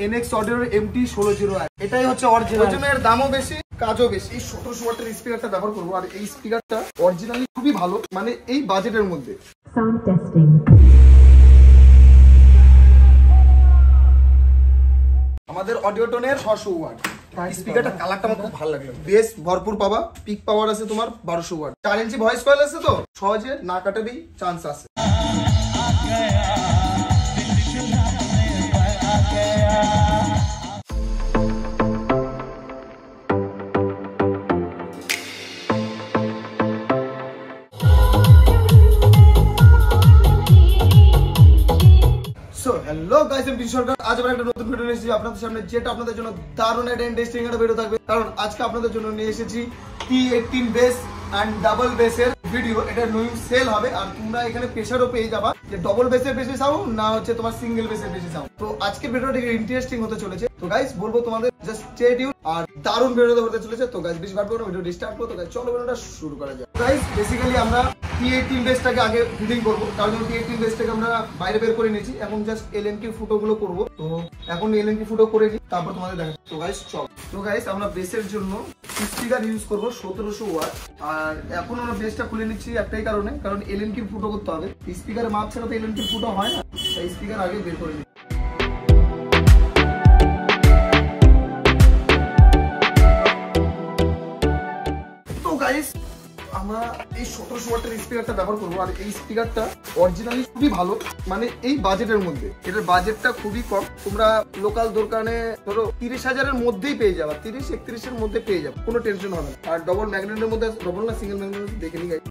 NX অডিওর MT 1601 এটাই হচ্ছে original. এর দামও বেশি, কাজও বেশি। এই 1700 ওয়াটের স্পিকারটা ব্যবহার করবো, আর এই স্পিকারটা অরিজিনালি খুবই ভালো, মানে এই বাজেটের মধ্যে। Sound testing. আমাদের অডিওটনের 600 ওয়াট স্পিকারটা, কালারটা আমার খুব ভালো লাগে। বেস ভরপুর পাবা, পিক পাওয়ার আছে তোমার 1200 ওয়াট। 4 ইঞ্চি ভয়েস কয়েল আছে, তো সহজে না কাটারই চান্স আছে। হ্যালো গাইস, আমি বিশু সরকার। আজ আমরা একটা নতুন ভিডিও নিয়ে এসেছি আপনাদের সামনে, যেটা আপনাদের জন্য দারুণ একটা ইন্টারেস্টিং একটা ভিডিও থাকবে। কারণ আজকে আপনাদের জন্য নিয়ে এসেছি T18 বেস এন্ড ডাবল বেসের ভিডিও। এটা নিউ সেল হবে, আর তোমরা এখানে প্রেসারও পেয়ে যাবা যে ডবল বেসের বেশি সাউন্ড না হচ্ছে তোমার সিঙ্গেল বেসের বেশি সাউন্ড। তো আজকে ভিডিওটা ইন্টারেস্টিং হতে চলেছে। তো গাইস বলবো তোমাদের জাস্ট স্টে টিউন, আর দারুণ ভিডিও হতে চলেছে। তো গাইস বেশি ভাট করো, ভিডিওটা স্টার্ট করো। তো গাইস চলো ভিডিওটা শুরু করা যাক। গাইস বেসিক্যালি আমরা T18 বেসটাকে আগে ফিটিং করবো, তার জন্য T18 বেসটাকে আমরা বাইরে বের করে নিয়েছি। এখন জাস্ট LNK ফুটো গুলো করবো। তো এখন LNK ফুটো করে নিই, তারপর তোমাদের দেখাবো। তো গাইস চল। তো গাইস আমরা বেসের জন্য স্পিকার ইউজ করবো 1700 ওয়াট। আর এখন আমরা বেসটা খুলে নিচ্ছি একটাই কারণে, কারণ LNK ফুটো করতে হবে। স্পিকারের মাপ ছাড়া তো LNK ফুটো হয় না, তাই স্পিকার আগে বের করে নিই। তো গাইস আমরা এই 1700 ওয়াটের স্পিকারটা ব্যবহার করবো, আর এই স্পিকারটা অরিজিনালি খুবই ভালো, মানে এই বাজেটের মধ্যে। এটার বাজেটটা খুবই কম, তোমরা লোকাল দোকানে ধরো 30,000-এর মধ্যেই পেয়ে যাবে, 30-31-এর মধ্যে পেয়ে যাবে, কোনো টেনশন হবে না। আর ডবল ম্যাগনেটের মধ্যে, ডবল না সিঙ্গেল ম্যাগনেট দেখে নি গাইস।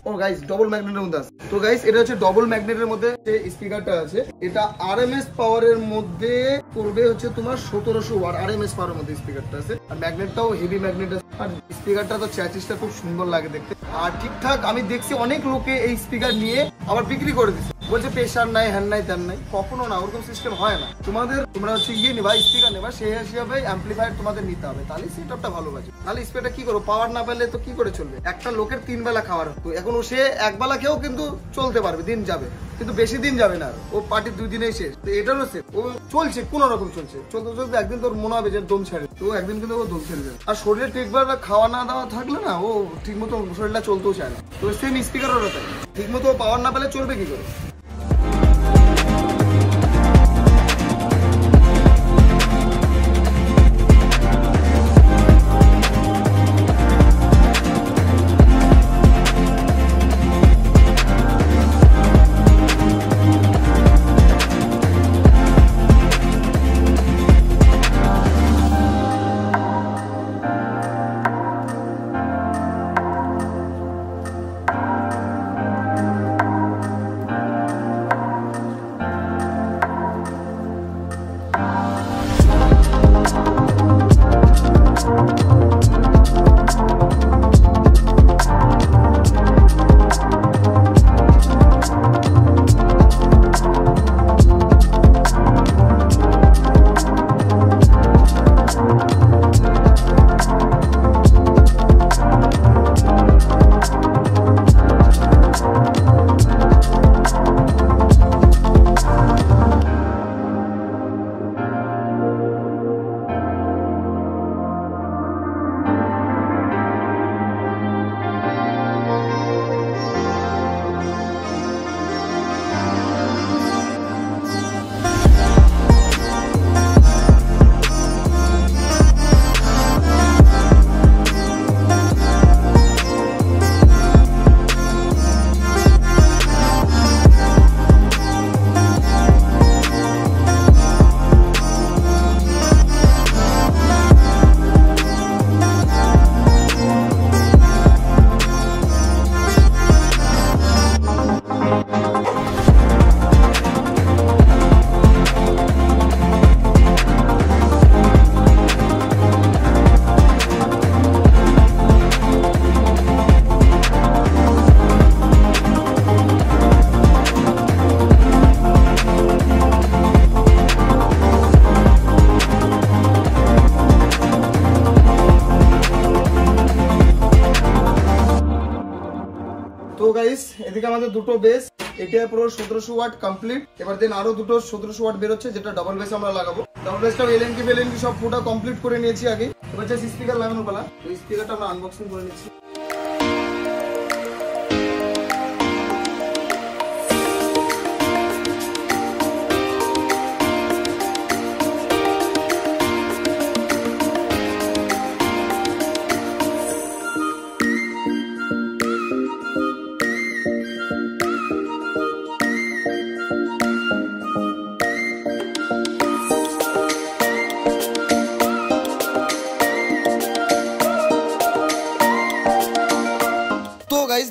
ও গাইস ডবল ম্যাগনেটের মধ্যে আছে। তো গাইস এটা হচ্ছে ডবল ম্যাগনেটের মধ্যে স্পিকারটা আছে। এটা RMS পাওয়ারের মধ্যে করবে হচ্ছে তোমার 1700 ওয়াট RMS পাওয়ারের মধ্যে স্পিকারটা আছে। আর ম্যাগনেটটাও হেভি ম্যাগনেট আছে। আর স্পিকারটা তো চ্যাচিসটা খুব সুন্দর লাগে দেখতে। আর ঠিকঠাক আমি দেখছি অনেক লোকে এই স্পিকার নিয়ে আবার বিক্রি করে দিচ্ছে, বলছে প্রেশার নাই, হ্যান নাই, ত্যান নাই। কখনো না, ওরকম সিস্টেম হয় না। তোমরা হচ্ছে গিয়ে নেবা স্পিকার নেবা, সেই হিসাবে অ্যাম্পলিফায়ার তোমাদের নিতে হবে, তাহলে সেটআপটা ভালো বাজে। তাহলে স্পিকারটা কি করো, পাওয়ার না পেলে তো কি করে চলবে? একটা লোকের 3 বেলা খাওয়ার হতো, এখন ও সে এক বেলা খেয়েও কিন্তু চলতে পারবে, দিন যাবে, কিন্তু বেশি দিন যাবে না। ও পার্টি 2 দিনেই শেষ। তো এটারও সে ও চলছে, কোন রকম চলছে, চলতে চলতে একদিন তোর মনে হবে যে দম ছেড়ে, তো একদিন কিন্তু ও দম ছেড়ে যাবে। আর শরীরে ঠিকভাবে খাওয়া না দাওয়া থাকলে না, ও ঠিক মতো শরীরটা চলতেও চায় না। তো সেম স্পিকারও তাই, ঠিক মতো পাওয়ার না পেলে চলবে কি করে? তো গাইস এদিকে আমাদের দুটো বেস, এটা পুরো 1700 ওয়াট কমপ্লিট। এবার দেন আরো দুটো 1700 ওয়াট বের হচ্ছে, যেটা ডাবল বেস আমরা লাগাবো। ডাবল বেসটা এলএনকি সব পুরো কমপ্লিট করে নিয়েছি আগে। এবার জাস্ট স্পিকার লাগানোর পালা। তো স্পিকারটা আমরা আনবক্সিং করে নিচ্ছি।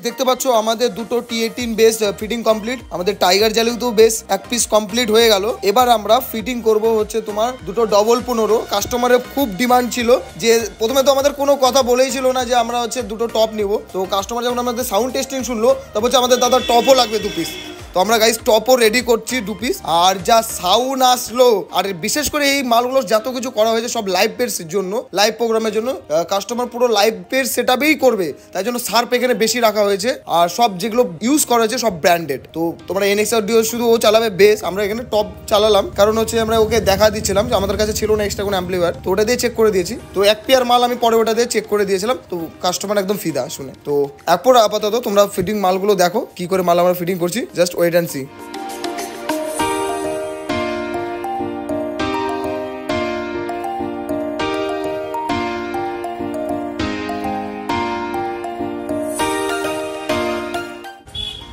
দেখতে পাচ্ছ আমাদের দুটো T18 বেস ফিটিং কমপ্লিট। আমাদের টাইগার জ্যালিতেও বেস এক পিস কমপ্লিট হয়ে গেল। এবার আমরা ফিটিং করব হচ্ছে তোমার দুটো ডবল 15। কাস্টমারের খুব ডিমান্ড ছিল যে প্রথমে তো আমাদের কোনো কথা বলেই ছিল না যে আমরা হচ্ছে দুটো টপ নিব। তো কাস্টমার যখন আমাদের সাউন্ড টেস্টিং শুনলো তারপর হচ্ছে আমাদের দাদা টপও লাগবে 2 পিস। তো আমরা গাইস টপও রেডি করছি 2 পিস। আর যা সাউন্ড আসলো, আর বিশেষ করে এই মালগুলো যত কিছু করা হয়েছে সব লাইভ পের জন্য, লাইভ প্রোগ্রামের জন্য। কাস্টমার পুরো লাইভ পের সেটআপই করবে, তাই জন্য সার্প এখানে বেশি রাখা হয়েছে। আর সব যেগুলো ইউজ করা হয়েছে সব ব্র্যান্ডেড। তো তোমরা NX অডিও শুধু ও চালাবে বেস, আমরা এখানে টপ চালালাম। কারণ হচ্ছে আমরা ওকে দেখা দিচ্ছিলাম যে আমাদের কাছে ছিল না এক্সট্রা কোনো অ্যাম্পলিফায়ার, তো ওটা দিয়ে চেক করে দিয়েছি। তো 1 পেয়ার মাল আমি পরে ওটা দিয়ে চেক করে দিয়েছিলাম। তো কাস্টমার একদম ফিদা শুনে। তো এরপর আপাতত তোমরা ফিটিং মালগুলো দেখো কি করে মাল আমরা ফিটিং করছি, জাস্ট ওয়েট অ্যান্ড সি।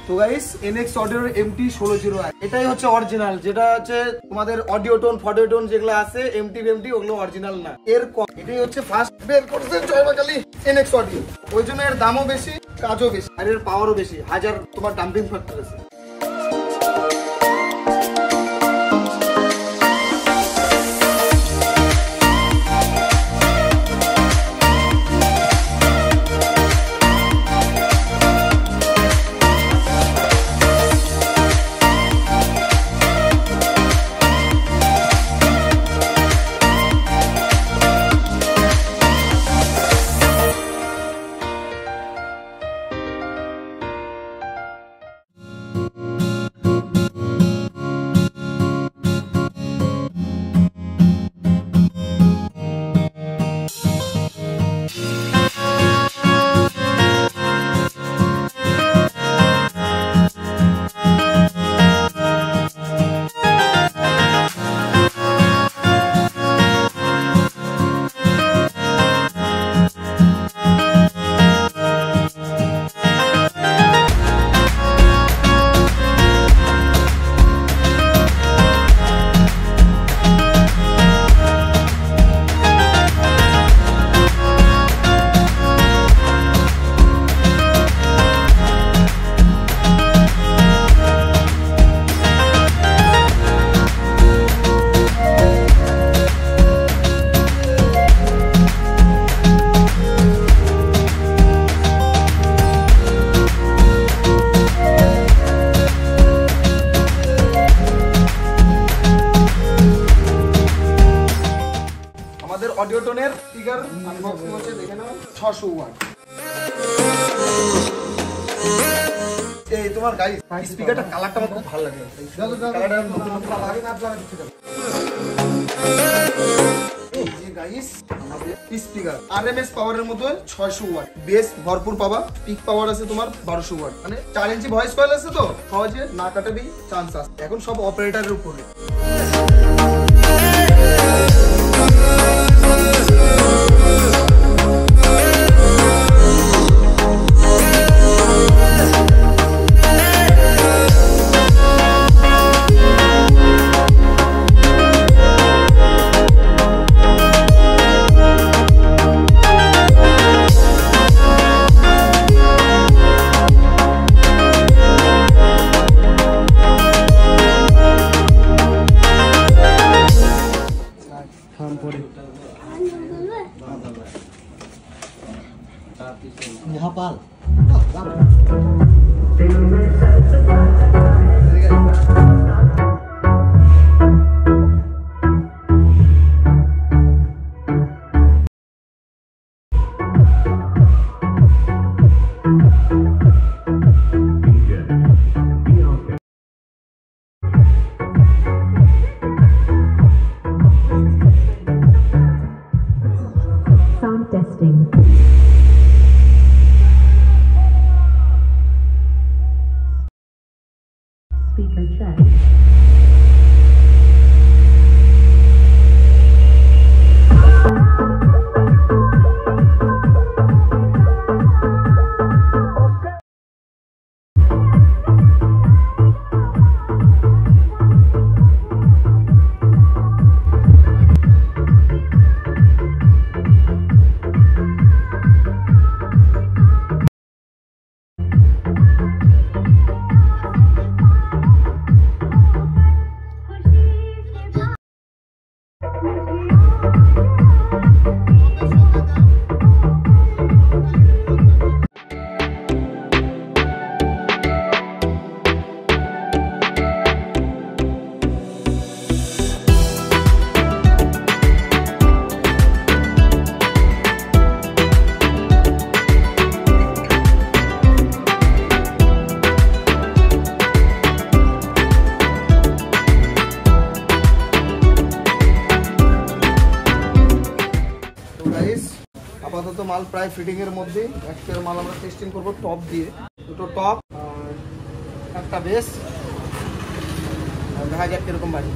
তো গাইস NX অডিওর MT1601 এটাই হচ্ছে অরিজিনাল, যেটা হচ্ছে তোমাদের অডিও টোন ফডিও টোন যেগুলো আছে MT ওগুলো অরিজিনাল না। এটাই হচ্ছে ফার্স্ট বের করছে জয়বাকালী NX অডিও। ওই জন্য এর দামও বেশি, কাজও বেশি, আর এর পাওয়ারও বেশি। হাজার তোমার ডাম্পিং ফ্যাক্টর আছে। অডিও টোনের স্পিকার আনবক্সিং হচ্ছে, দেখে নাও 600 ওয়াট। এই তোমার গাইস স্পিকারটা কালারটা আমার খুব ভালো লাগে। কালারটা নতুন নতুন লাগে না, আপনারা দিতে পারেন। এই যে গাইস আমাদের স্পিকার RMS পাওয়ারের মধ্যে 600 ওয়াট, বেস ভরপুর পাবা, পিক পাওয়ার আছে তোমার 1200 ওয়াট। মানে 4 ইঞ্চি ভয়েস কয়েল আছে, তো সহজে না কাটাবেই চান্স আছে। এখন সব অপারেটরের উপরে। for check. আপাতত মাল প্রায় ফিটিং এর মধ্যে একটা মাল আমরা টেস্টিং করব টপ দিয়ে, দুটো টপ আর একটা বেস, আর দেখা যাক কিরকম বাজে।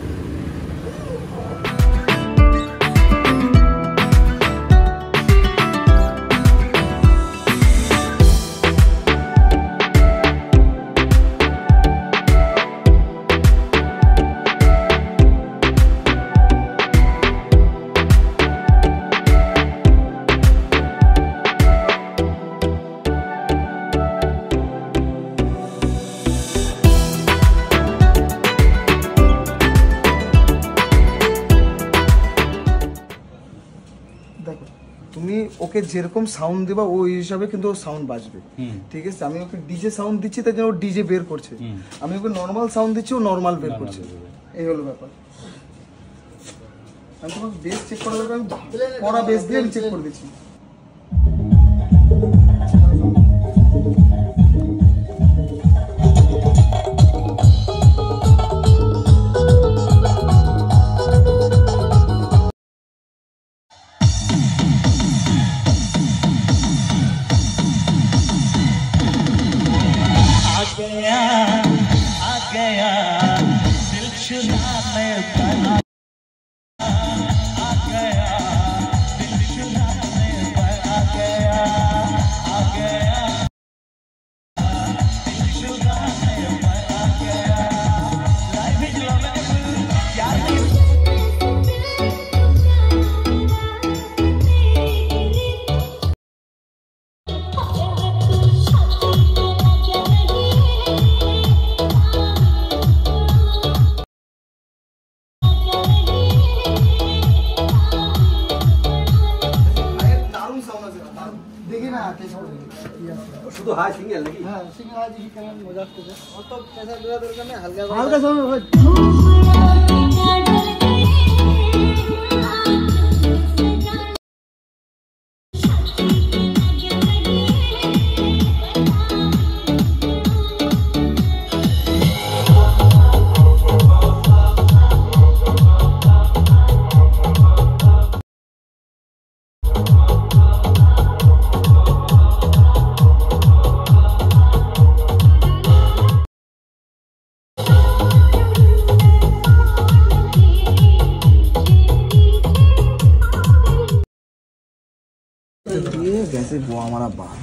দেখো তুমি ওকে যেরকম সাউন্ড দিবা ওই হিসাবে কিন্তু সাউন্ড বাজবে, ঠিক আছে? আমি ওকে ডিজে সাউন্ড দিচ্ছি তাই জন্য ও ডিজে বের করছে, আমি ওকে নর্মাল সাউন্ড দিচ্ছি ও নর্মাল বের করছে, এই হলো ব্যাপার। আমি তোমাকে বেস চেক করার দরকার, আমি পড়া বেস দিয়ে আমি চেক করে দিচ্ছি। आ गया दिल चुराने वाला, आ गया दिल चुराने वाला, आ गया दिल चुराने वाला, आ गया लाइफ इज लव क्या দেখি না শুধু হাই সিঙ্গেল নাকি? হ্যাঁ সিঙ্গেল আছে, কেমন মজা করছে অত পয়সা দেওয়া দরকার নেই, হালকা হালকা সময় ये कैसे बुआ हमारा बात